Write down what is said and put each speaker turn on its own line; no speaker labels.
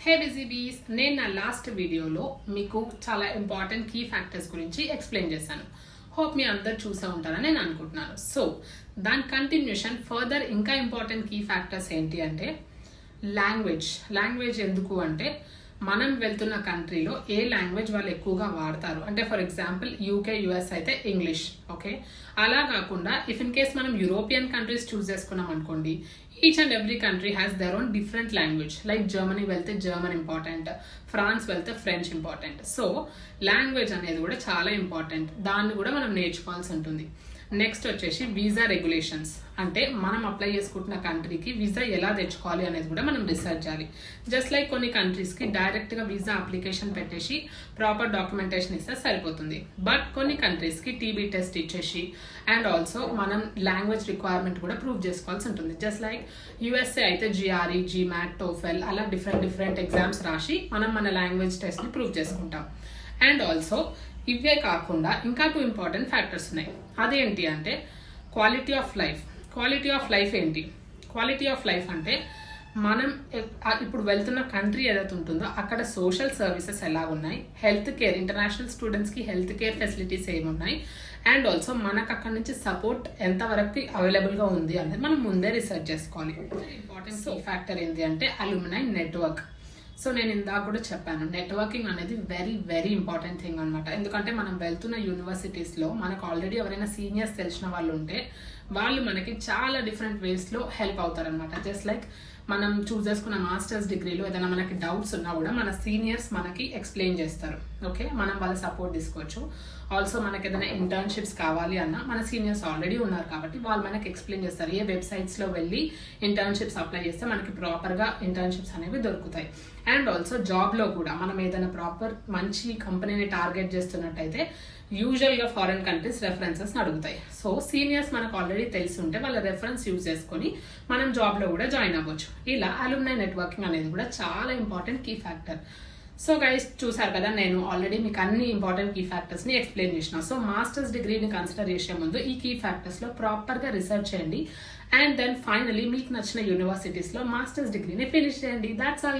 హే బిజీబీస్, నేను నా లాస్ట్ వీడియోలో మీకు చాలా ఇంపార్టెంట్ కీ ఫ్యాక్టర్స్ గురించి ఎక్స్ప్లెయిన్ చేశాను. హోప్ మీ అందరు చూసే ఉంటారని నేను అనుకుంటున్నాను. సో దాని కంటిన్యూషన్ ఫర్దర్ ఇంకా ఇంపార్టెంట్ కీ ఫ్యాక్టర్స్ ఏంటి అంటే లాంగ్వేజ్ ఎందుకు అంటే మనం వెళ్తున్న కంట్రీలో ఏ లాంగ్వేజ్ వాళ్ళు ఎక్కువగా వాడతారు అంటే ఫర్ ఎగ్జాంపుల్ యూకే యుఎస్ అయితే ఇంగ్లీష్. ఓకే, అలా కాకుండా ఇఫ్ ఇన్ కేస్ మనం యూరోపియన్ కంట్రీస్ చూస్ చేసుకున్నాం అనుకోండి, each and every country has their own different language. Like Germany వెళ్తే జర్మన్ ఇంపార్టెంట్, ఫ్రాన్స్ వెళ్తే ఫ్రెంచ్ ఇంపార్టెంట్. సో లాంగ్వేజ్ అనేది కూడా చాలా ఇంపార్టెంట్, దాన్ని కూడా మనం నేర్చుకోవాల్సి ఉంటుంది. నెక్స్ట్ వచ్చేసి వీసా రెగ్యులేషన్స్, అంటే మనం అప్లై చేసుకుంటున్న కంట్రీకి వీసా ఎలా తెచ్చుకోవాలి అనేది కూడా మనం రీసెర్చ్ చేయాలి. జస్ట్ లైక్ కొన్ని కంట్రీస్కి డైరెక్ట్గా వీసా అప్లికేషన్ పెట్టేసి ప్రాపర్ డాక్యుమెంటేషన్ ఇస్తే సరిపోతుంది. బట్ కొన్ని కంట్రీస్కి టీబీ టెస్ట్ ఇచ్చేసి అండ్ ఆల్సో మనం లాంగ్వేజ్ రిక్వైర్మెంట్ కూడా ప్రూవ్ చేసుకోవాల్సి ఉంటుంది. జస్ట్ లైక్ యూఎస్ఏ అయితే జిఆర్ఈ, జిమాట్, టోఫెల్ అలా డిఫరెంట్ ఎగ్జామ్స్ రాసి మనం మన లాంగ్వేజ్ టెస్ట్ని ప్రూవ్ చేసుకుంటాం. అండ్ ఆల్సో ఇవే కాకుండా ఇంకా 2 ఇంపార్టెంట్ ఫ్యాక్టర్స్ ఉన్నాయి. అదేంటి అంటే quality of life. Quality of life ఏంటి? క్వాలిటీ ఆఫ్ లైఫ్ అంటే మనం ఇప్పుడు వెళ్తున్న కంట్రీ ఏదైతే ఉంటుందో అక్కడ సోషల్ సర్వీసెస్ ఎలా ఉన్నాయి, హెల్త్ కేర్, ఇంటర్నేషనల్ స్టూడెంట్స్కి హెల్త్ కేర్ ఫెసిలిటీస్ ఏమున్నాయి, అండ్ ఆల్సో మనకు అక్కడ నుంచి సపోర్ట్ ఎంతవరకు అవైలబుల్గా ఉంది అనేది మనం ముందే రీసెర్చ్ చేసుకోవాలి. ఇంపార్టెంట్ ఫ్యాక్టర్ ఏంటి అంటే అల్యూమినై నెట్వర్క్. సో నేను ఇందాక కూడా చెప్పాను, నెట్వర్కింగ్ అనేది వెరీ ఇంపార్టెంట్ థింగ్ అనమాట. ఎందుకంటే మనం వెళ్తున్న యూనివర్సిటీస్లో మనకు ఆల్రెడీ ఎవరైనా సీనియర్స్ తెలిసిన వాళ్ళు ఉంటే వాళ్ళు మనకి చాలా డిఫరెంట్ వేస్లో హెల్ప్ అవుతారనమాట. జస్ట్ లైక్ మనం చూస్ చేసుకున్న మాస్టర్స్ డిగ్రీలో ఏదైనా మనకి డౌట్స్ ఉన్నా కూడా మన సీనియర్స్ మనకి ఎక్స్ప్లెయిన్ చేస్తారు. ఓకే, మనం వాళ్ళ సపోర్ట్ తీసుకోవచ్చు. ఆల్సో మనకి ఏదైనా ఇంటర్న్షిప్స్ కావాలి అన్నా మన సీనియర్స్ ఆల్రెడీ ఉన్నారు కాబట్టి వాళ్ళు మనకి ఎక్స్ప్లెయిన్ చేస్తారు. ఏ వెబ్సైట్స్లో వెళ్ళి ఇంటర్న్షిప్స్ అప్లై చేస్తే మనకి ప్రాపర్గా ఇంటర్న్షిప్స్ అనేవి దొరుకుతాయి. అండ్ ఆల్సో జాబ్లో కూడా మనం ఏదైనా ప్రాపర్ మంచి కంపెనీని టార్గెట్ చేస్తున్నట్టయితే యూజువల్గా ఫారెన్ కంట్రీస్ రెఫరెన్సెస్ అడుగుతాయి. సో సీనియర్స్ మనకు ఆల్రెడీ తెలిసి ఉంటే వాళ్ళ రెఫరెన్స్ యూజ్ చేసుకొని మనం జాబ్లో కూడా జాయిన్ అవ్వచ్చు. ఇలా అల్యూమినై నెట్వర్కింగ్ అనేది కూడా చాలా important key factor. So guys చూసారు కదా, నేను ఆల్రెడీ మీకు అన్ని ఇంపార్టెంట్ కీ ఫ్యాక్టర్స్ని ఎక్స్ప్లెయిన్ చేసిన. సో మాస్టర్స్ డిగ్రీని కన్సిడర్ చేసే ముందు ఈ కీ ఫ్యాక్టర్స్లో ప్రాపర్గా రీసెర్చ్ చేయండి. అండ్ దెన్ ఫైనలీ మీకు నచ్చిన యూనివర్సిటీస్లో మాస్టర్స్ డిగ్రీని ఫినిష్ చేయండి. That's all.